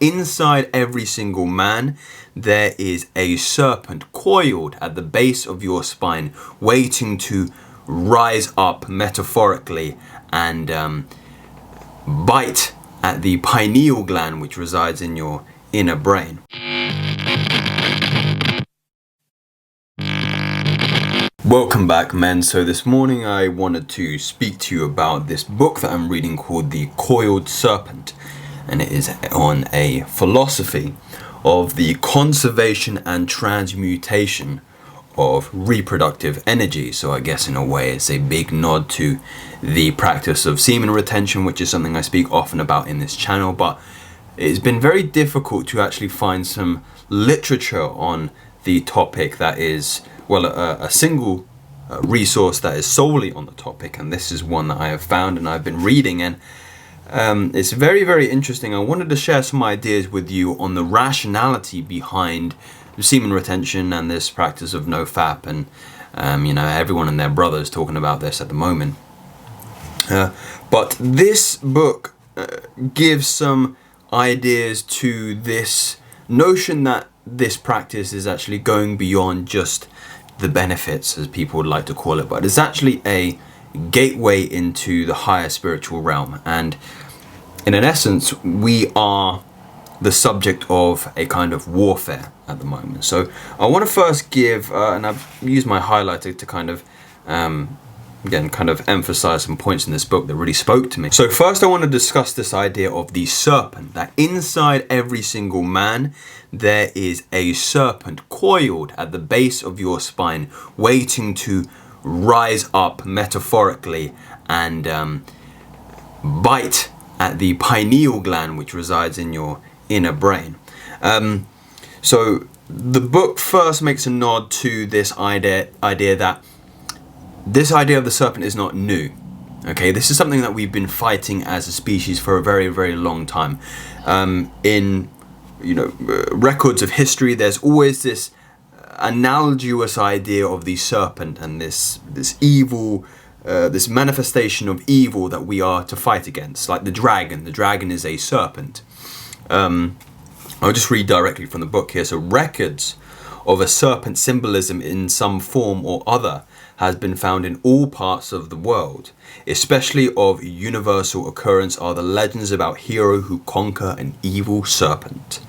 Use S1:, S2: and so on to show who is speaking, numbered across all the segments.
S1: Inside every single man, there is a serpent coiled at the base of your spine, waiting to rise up metaphorically and bite at the pineal gland which resides in your inner brain. Welcome back, men. So this morning I wanted to speak to you about this book that I'm reading called The Coiled Serpent, and it is on a philosophy of the conservation and transmutation of reproductive energy. So I guess in a way it's a big nod to the practice of semen retention, which is something I speak often about in this channel, but it's been very difficult to actually find some literature on the topic that is, well, a single resource that is solely on the topic, and this is one that I have found and I've been reading, and it's very, very interesting. I wanted to share some ideas with you on the rationality behind semen retention and this practice of no-fap, and everyone and their brothers talking about this at the moment. But this book gives some ideas to this notion that this practice is actually going beyond just the benefits, as people would like to call it, but it's actually a gateway into the higher spiritual realm. And in an essence, we are the subject of a kind of warfare at the moment. So I want to first give, and I've used my highlighter to kind of emphasize some points in this book that really spoke to me. So first I want to discuss this idea of the serpent, that inside every single man there is a serpent coiled at the base of your spine, waiting to rise up metaphorically and bite at the pineal gland which resides in your inner brain. So the book first makes a nod to this idea that this idea of the serpent is not new. Okay, this is something that we've been fighting as a species for a very, very long time. In records of history, there's always this analogous idea of the serpent and this evil, this manifestation of evil that we are to fight against, like the dragon. The dragon is a serpent. I'll just read directly from the book here. So records of a serpent symbolism in some form or other has been found in all parts of the world. Especially of universal occurrence are the legends about hero who conquer an evil serpent.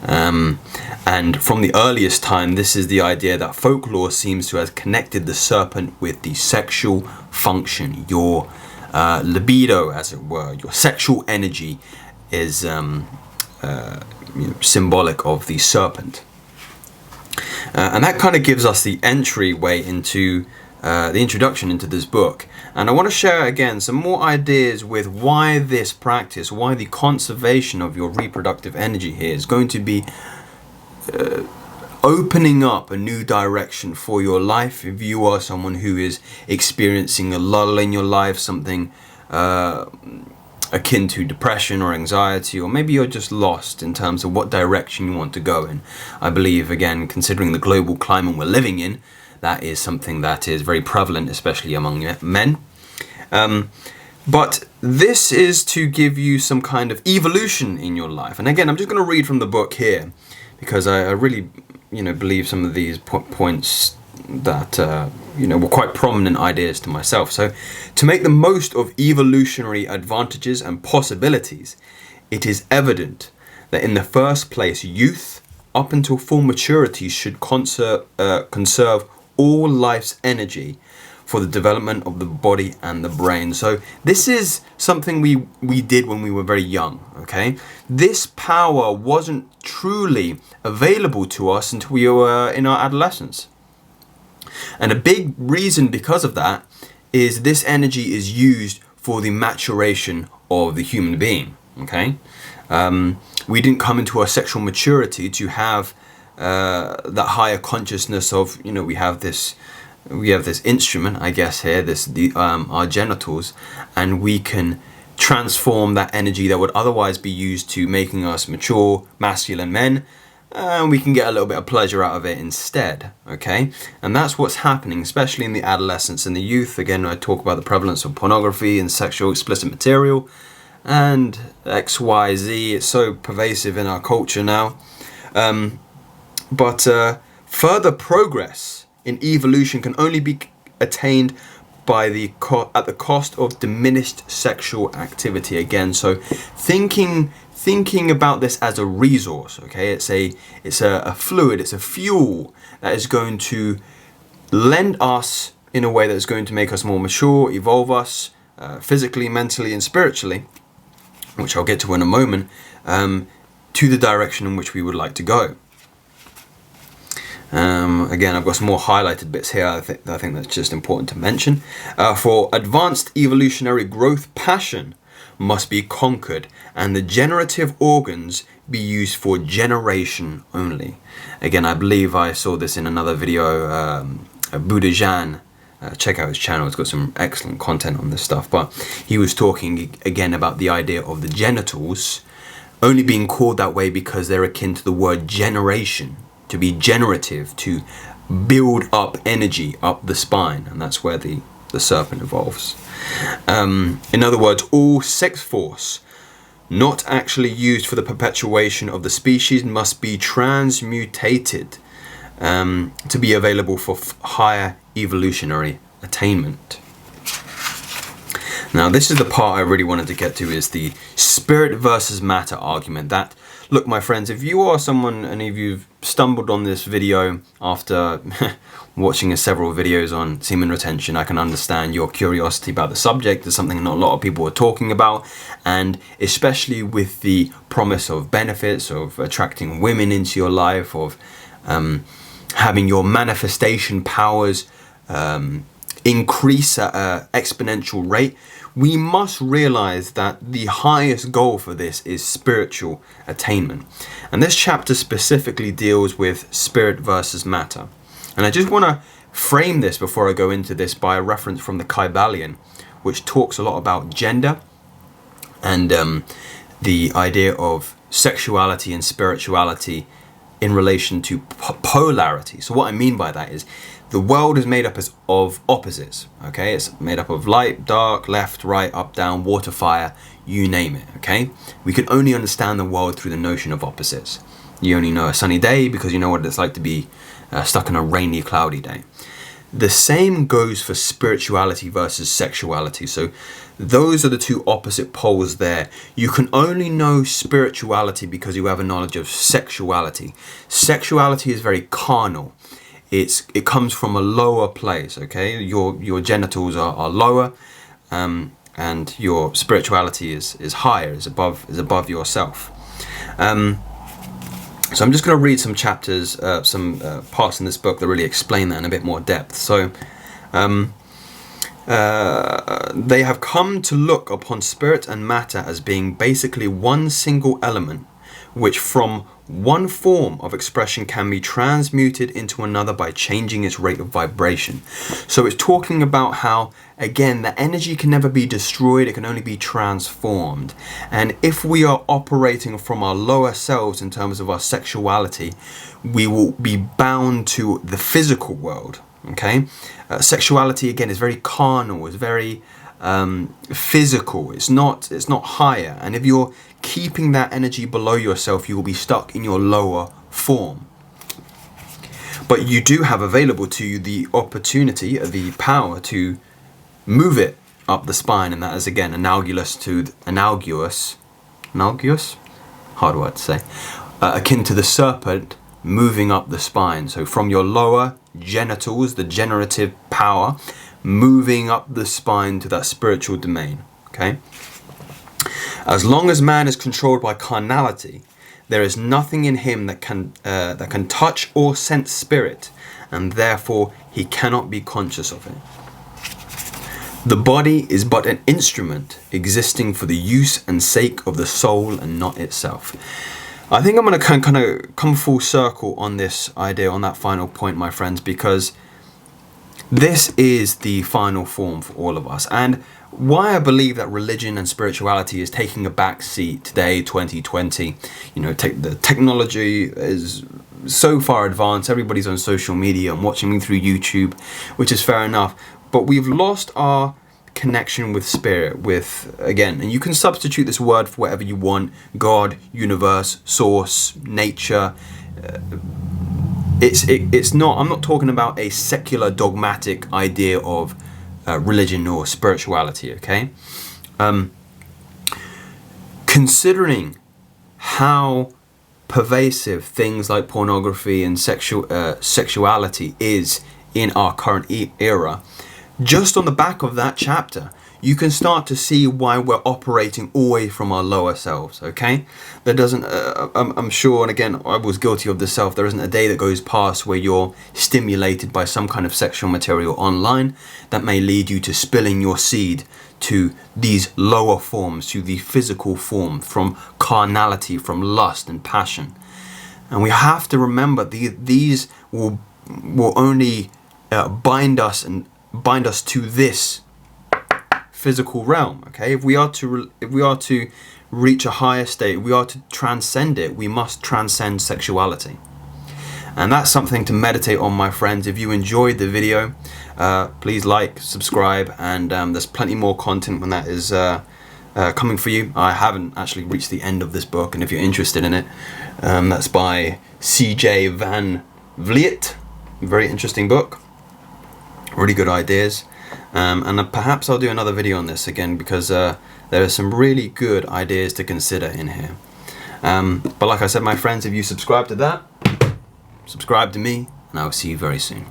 S1: And from the earliest time, this is the idea that folklore seems to have connected the serpent with the sexual function. Your libido, as it were, your sexual energy is symbolic of the serpent. And that kind of gives us the entryway into the introduction into this book. And I want to share again some more ideas with why this practice, why the conservation of your reproductive energy here is going to be opening up a new direction for your life. If you are someone who is experiencing a lull in your life, something akin to depression or anxiety, or maybe you're just lost in terms of what direction you want to go in. I believe, again, considering the global climate we're living in, that is something that is very prevalent, especially among men. But this is to give you some kind of evolution in your life. And again, I'm just going to read from the book here, because I really, believe some of these points that, were quite prominent ideas to myself. So, to make the most of evolutionary advantages and possibilities, it is evident that in the first place, youth up until full maturity should conserve all life's energy for the development of the body and the brain. So this is something we did when we were very young, okay? This power wasn't truly available to us until we were in our adolescence. And a big reason because of that is this energy is used for the maturation of the human being, okay? We didn't come into our sexual maturity to have that higher consciousness of, we have this instrument, I guess here, our genitals, and we can transform that energy that would otherwise be used to making us mature, masculine men, and we can get a little bit of pleasure out of it instead, okay? And that's what's happening, especially in the adolescence and the youth. Again, I talk about the prevalence of pornography and sexual explicit material. and XYZ. It's so pervasive in our culture now. But further progress in evolution can only be attained by at the cost of diminished sexual activity. Again, so thinking about this as a resource, okay? It's a fluid, it's a fuel that is going to lend us in a way that's going to make us more mature, evolve us physically, mentally, and spiritually, which I'll get to in a moment, to the direction in which we would like to go. Again, I've got some more highlighted bits here I think that's just important to mention. For advanced evolutionary growth, passion must be conquered and the generative organs be used for generation only. Again, I believe I saw this in another video, Buddha Jan. Check out his channel, it's got some excellent content on this stuff, but he was talking again about the idea of the genitals only being called that way because they're akin to the word generation, to be generative, to build up energy up the spine, and that's where the serpent evolves. In other words, all sex force not actually used for the perpetuation of the species must be transmutated to be available for higher evolutionary attainment. Now, this is the part I really wanted to get to, is the spirit versus matter argument. That, look, my friends, if you are someone and if you've stumbled on this video after watching several videos on semen retention, I can understand your curiosity about the subject. It's something not a lot of people are talking about, and especially with the promise of benefits, of attracting women into your life, of having your manifestation powers increase at an exponential rate, we must realize that the highest goal for this is spiritual attainment. And this chapter specifically deals with spirit versus matter. And I just want to frame this before I go into this by a reference from the Kybalion, which talks a lot about gender and the idea of sexuality and spirituality in relation to polarity. So what I mean by that is the world is made up of opposites, okay? It's made up of light, dark, left, right, up, down, water, fire, you name it, okay? We can only understand the world through the notion of opposites. You only know a sunny day because you know what it's like to be stuck in a rainy, cloudy day. The same goes for spirituality versus sexuality. So those are the two opposite poles there. You can only know spirituality because you have a knowledge of sexuality. Sexuality is very carnal. It comes from a lower place, okay? Your genitals are lower, and your spirituality is higher, is above yourself. So I'm just going to read some chapters, some parts in this book that really explain that in a bit more depth. So they have come to look upon spirit and matter as being basically one single element, which from one form of expression can be transmuted into another by changing its rate of vibration. So it's talking about how, again, the energy can never be destroyed, it can only be transformed. And if we are operating from our lower selves in terms of our sexuality, we will be bound to the physical world, okay? Sexuality, again, is very carnal, it's very physical, it's not higher. And if you're keeping that energy below yourself, you will be stuck in your lower form. But you do have available to you the opportunity, the power to move it up the spine, and that is again analogous, hard word to say, akin to the serpent moving up the spine. So from your lower genitals, the generative power, moving up the spine to that spiritual domain, okay? As long as man is controlled by carnality, there is nothing in him that can touch or sense spirit, and therefore he cannot be conscious of it. The body is but an instrument existing for the use and sake of the soul and not itself. I think I'm going to kind of come full circle on this idea, on that final point, my friends, because this is the final form for all of us. And why I believe that religion and spirituality is taking a back seat today, 2020, you know, the technology is so far advanced, everybody's on social media and watching me through YouTube, which is fair enough, but we've lost our connection with spirit, with, again, and you can substitute this word for whatever you want: God, universe, source, nature. It's not, I'm not talking about a secular dogmatic idea of religion or spirituality, okay? Considering how pervasive things like pornography and sexuality is in our current era, just on the back of that chapter, you can start to see why we're operating away from our lower selves, okay? There doesn't, I'm sure, and again, I was guilty of this self, there isn't a day that goes past where you're stimulated by some kind of sexual material online that may lead you to spilling your seed to these lower forms, to the physical form, from carnality, from lust and passion. And we have to remember these will only bind us to this physical realm, okay? If we are to reach a higher state, if we are to transcend it, we must transcend sexuality. And that's something to meditate on, my friends. If you enjoyed the video, please like, subscribe, and there's plenty more content when that is coming for you. I haven't actually reached the end of this book, and if you're interested in it, that's by C.J. Van Vliet. Very interesting book, really good ideas. And perhaps I'll do another video on this again, because there are some really good ideas to consider in here. But like I said, my friends, if you subscribe to that, subscribe to me, and I will see you very soon.